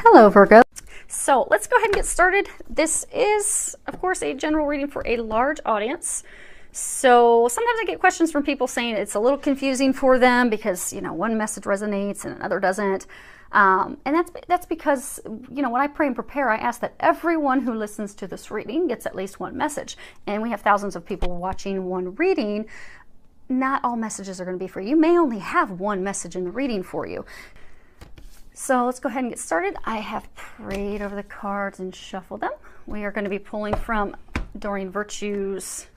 Hello, Virgo. So let's go ahead and get started. This is, of course, a general reading for a large audience. So sometimes I get questions from people saying it's a little confusing for them because, one message resonates and another doesn't. And that's because, when I pray and prepare, I ask that everyone who listens to this reading gets at least one message. And we have thousands of people watching one reading. Not all messages are going to be for you. You may only have one message in the reading for you. So let's go ahead and get started. I have prayed over the cards and shuffled them. We are going to be pulling from Doreen Virtue's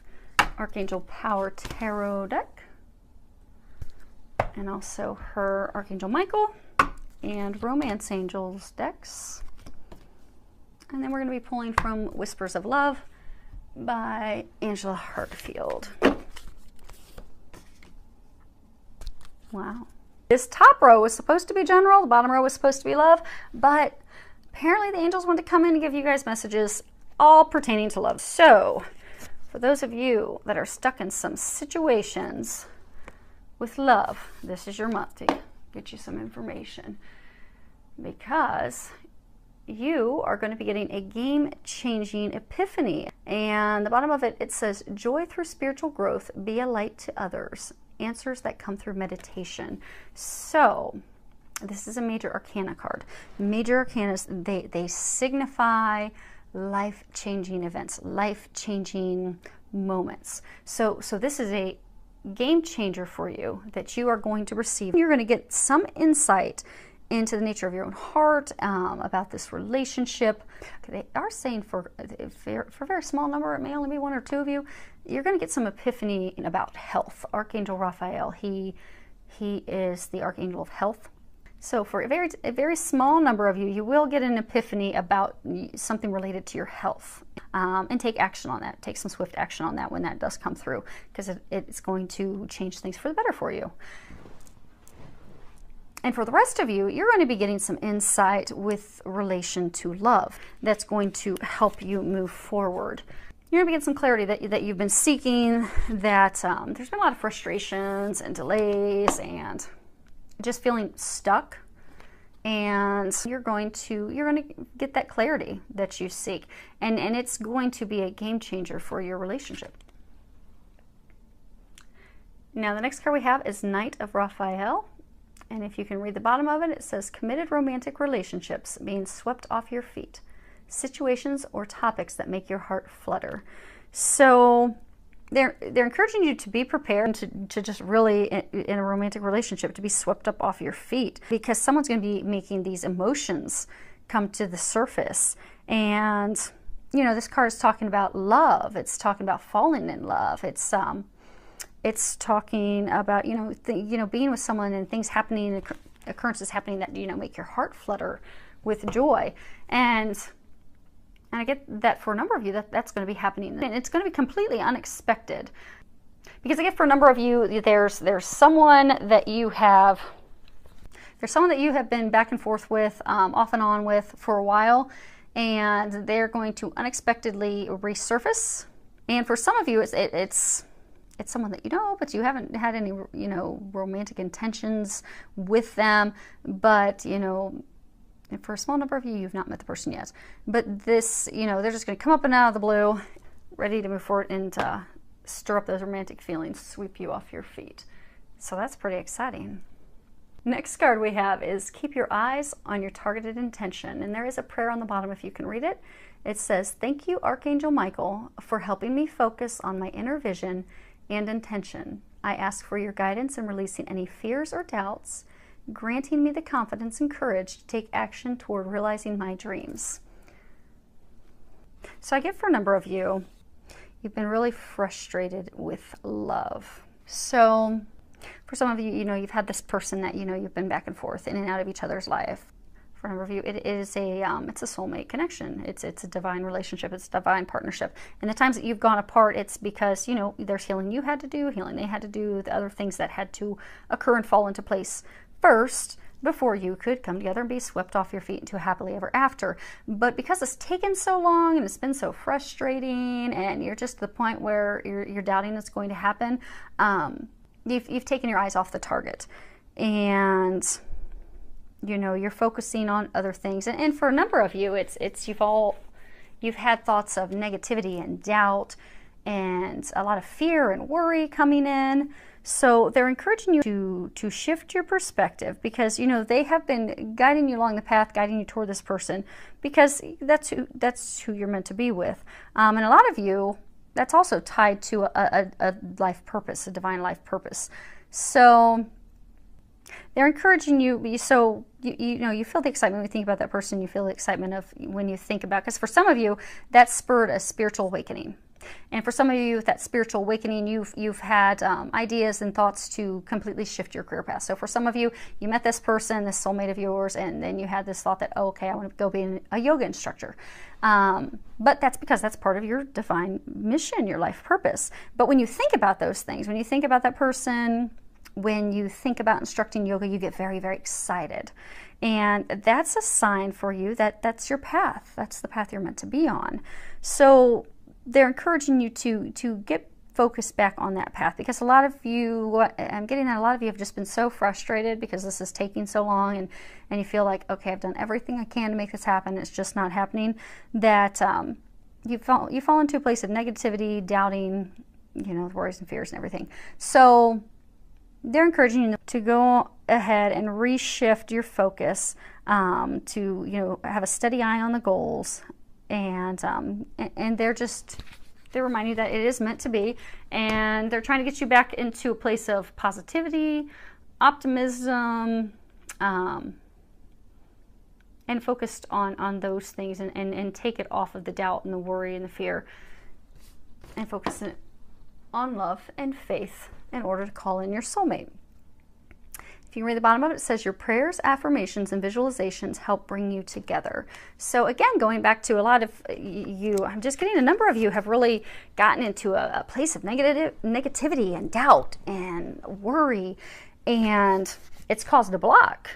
Archangel Power Tarot deck, and also her Archangel Michael and Romance Angels decks. And then we're going to be pulling from Whispers of Love by Angela Hartfield. Wow. This top row was supposed to be general, the bottom row was supposed to be love, but apparently the angels want to come in and give you guys messages all pertaining to love. So, for those of you that are stuck in some situations with love, this is your month to get you some information, because you are going to be getting a game-changing epiphany. And the bottom of it, it says, joy through spiritual growth, be a light to others. Answers that come through meditation. So this is a major arcana card. Major arcanas, they signify life-changing events, life-changing moments. So this is a game changer for you that you are going to receive. You're going to get some insight into the nature of your own heart, about this relationship. They are saying for a very small number, it may only be one or two of you, you're going to get some epiphany about health. Archangel Raphael, he is the Archangel of Health. So for a very small number of you, you will get an epiphany about something related to your health. And take action on that. Take some swift action on that when that does come through, because it's going to change things for the better for you. And for the rest of you, you're going to be getting some insight with relation to love that's going to help you move forward. You're going to get some clarity that you've been seeking, that there's been a lot of frustrations and delays and just feeling stuck. And you're going to get that clarity that you seek. And it's going to be a game changer for your relationship. Now the next card we have is Knight of Raphael. And if you can read the bottom of it, it says committed romantic relationships being swept off your feet. Situations or topics that make your heart flutter. So they're encouraging you to be prepared to just really, in a romantic relationship, to be swept up off your feet, because someone's going to be making these emotions come to the surface. And, this card is talking about love. It's talking about falling in love. It's talking about, being with someone and things happening, occurrences happening that, make your heart flutter with joy. And I get that for a number of you, that's going to be happening. And it's going to be completely unexpected. Because I get for a number of you, there's someone that you have been back and forth with, off and on with for a while. And they're going to unexpectedly resurface. And for some of you, it's someone that you know, but you haven't had any, romantic intentions with them. But, for a small number of you, you've not met the person yet. But this, they're just going to come up and out of the blue, ready to move forward and stir up those romantic feelings, sweep you off your feet. So that's pretty exciting. Next card we have is keep your eyes on your targeted intention. And there is a prayer on the bottom if you can read it. It says, thank you, Archangel Michael, for helping me focus on my inner vision and intention. I ask for your guidance in releasing any fears or doubts, granting me the confidence and courage to take action toward realizing my dreams. So I get for a number of you, you've been really frustrated with love. So for some of you, you've had this person that, you've been back and forth in and out of each other's life. For a number of you, it is it's a soulmate connection. It's a divine relationship. It's a divine partnership. And the times that you've gone apart, it's because, there's healing you had to do, healing they had to do, the other things that had to occur and fall into place first before you could come together and be swept off your feet into a happily ever after. But because it's taken so long and it's been so frustrating and you're just to the point where you're doubting it's going to happen, you've taken your eyes off the target. And You know, you're focusing on other things. And for a number of you, you've had thoughts of negativity and doubt and a lot of fear and worry coming in. So they're encouraging you to shift your perspective, because, you know, they have been guiding you along the path, guiding you toward this person, because that's who you're meant to be with. And a lot of you, that's also tied to a life purpose, a divine life purpose. So they're encouraging you, so you know, you feel the excitement when you think about that person. You feel the excitement of when you think about, because for some of you, that spurred a spiritual awakening. And for some of you, with that spiritual awakening, you've had ideas and thoughts to completely shift your career path. So for some of you, you met this person, this soulmate of yours, and then you had this thought that, oh, okay, I want to go be a yoga instructor. But that's because that's part of your divine mission, your life purpose. But when you think about those things, when you think about that person, when you think about instructing yoga, you get very, very excited. And that's a sign for you that that's your path. That's the path you're meant to be on. So they're encouraging you to get focused back on that path, because a lot of you, I'm getting that a lot of you have just been so frustrated because this is taking so long, and you feel like, okay, I've done everything I can to make this happen, it's just not happening, that you fall into a place of negativity, doubting, you know, worries and fears and everything. So they're encouraging you to go ahead and reshift your focus, to, you know, have a steady eye on the goals, and they're reminding you that it is meant to be, and they're trying to get you back into a place of positivity, optimism, and focused on those things, and take it off of the doubt and the worry and the fear, and focus it on love and faith in order to call in your soulmate. If you read the bottom of it, it says your prayers, affirmations, and visualizations help bring you together. So again, going back to a lot of you, I'm just getting a number of you have really gotten into a place of negativity and doubt and worry, and it's caused a block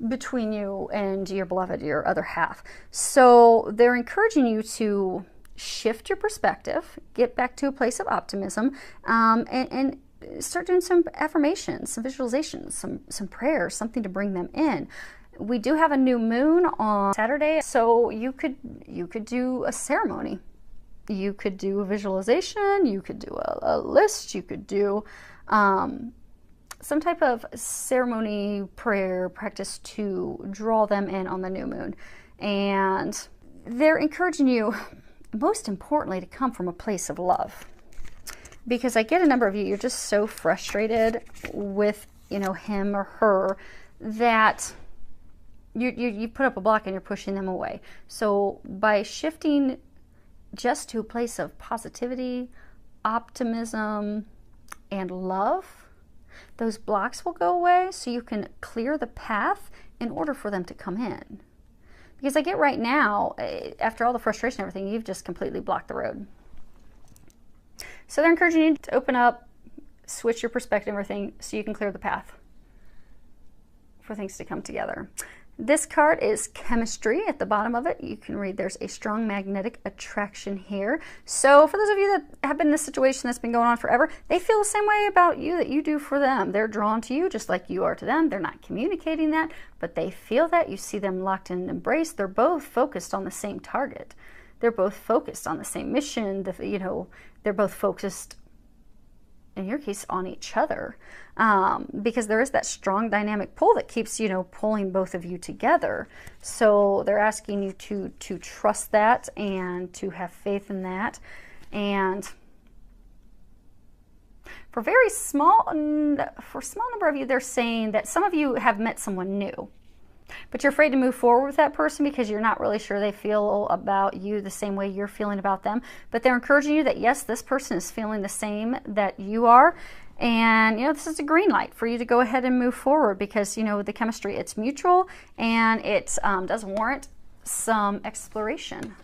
between you and your beloved, your other half. So they're encouraging you to shift your perspective, get back to a place of optimism, and start doing some affirmations, some visualizations, some prayers, something to bring them in. We do have a new moon on Saturday, so you could do a ceremony. You could do a visualization, you could do a list, you could do some type of ceremony, prayer, practice to draw them in on the new moon. And they're encouraging you, most importantly, to come from a place of love. Because I get a number of you, you're just so frustrated with, you know, him or her, that you put up a block and you're pushing them away. So by shifting just to a place of positivity, optimism, and love, those blocks will go away, so you can clear the path in order for them to come in. Because I get right now, after all the frustration and everything, you've just completely blocked the road. So they're encouraging you to open up, switch your perspective and everything, so you can clear the path for things to come together. This card is chemistry. At the bottom of it, you can read there's a strong magnetic attraction here. So for those of you that have been in this situation that's been going on forever, they feel the same way about you that you do for them. They're drawn to you just like you are to them. They're not communicating that, but they feel that. You see them locked in and embraced. They're both focused on the same target. They're both focused on the same mission. You know, they're both focused, in your case, on each other, because there is that strong dynamic pull that keeps, you know, pulling both of you together. So they're asking you to trust that and to have faith in that. And for a small number of you, they're saying that some of you have met someone new, but you're afraid to move forward with that person because you're not really sure they feel about you the same way you're feeling about them. But they're encouraging you that, yes, this person is feeling the same that you are. And, you know, this is a green light for you to go ahead and move forward, because, you know, the chemistry, it's mutual, and it does warrant some exploration.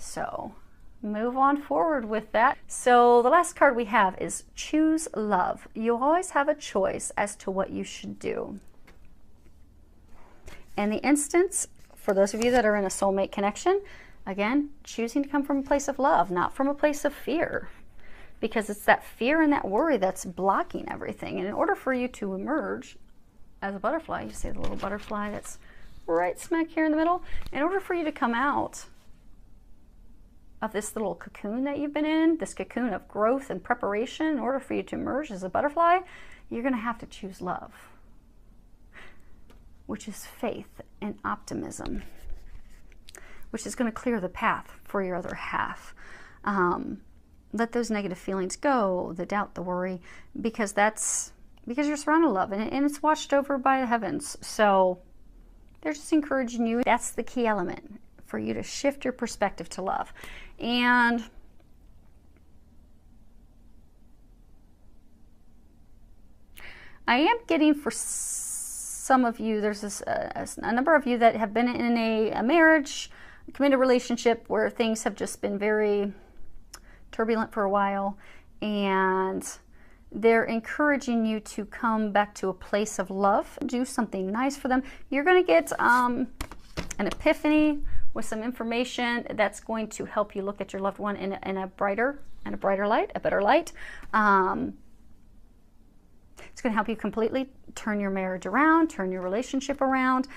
So move on forward with that. So the last card we have is choose love. You always have a choice as to what you should do. And the instance, for those of you that are in a soulmate connection, again, choosing to come from a place of love, not from a place of fear, because it's that fear and that worry that's blocking everything. And in order for you to emerge as a butterfly. You see the little butterfly that's right smack here in the middle. In order for you to come out of this little cocoon that you've been in, this cocoon of growth and preparation, in order for you to emerge as a butterfly, you're going to have to choose love, which is faith and optimism, which is going to clear the path for your other half. Let those negative feelings go, the doubt, the worry, because you're surrounded with love, and it's watched over by the heavens. So they're just encouraging you. That's the key element for you to shift your perspective to love. And I am getting, for some of you, there's a number of you that have been in a marriage, a committed relationship where things have just been very turbulent for a while, and they're encouraging you to come back to a place of love. Do something nice for them. You're going to get an epiphany with some information that's going to help you look at your loved one in a brighter light, a better light. It's going to help you completely turn your marriage around, turn your relationship around.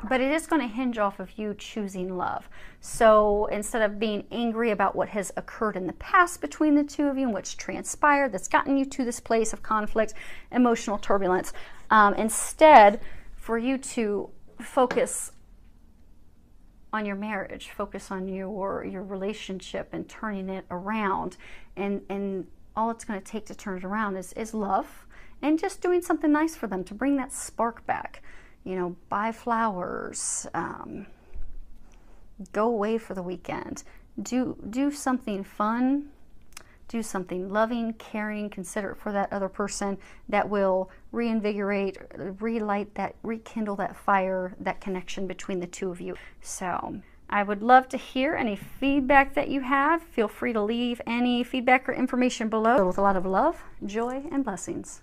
But it is going to hinge off of you choosing love. So instead of being angry about what has occurred in the past between the two of you and what's transpired that's gotten you to this place of conflict, emotional turbulence, instead for you to focus on your marriage, focus on your relationship and turning it around. And all it's going to take to turn it around is love, and just doing something nice for them to bring that spark back. You know, buy flowers, go away for the weekend, do something fun, do something loving, caring, considerate for that other person that will reinvigorate, relight that, rekindle that fire, that connection between the two of you. So I would love to hear any feedback that you have. Feel free to leave any feedback or information below. With a lot of love, joy, and blessings.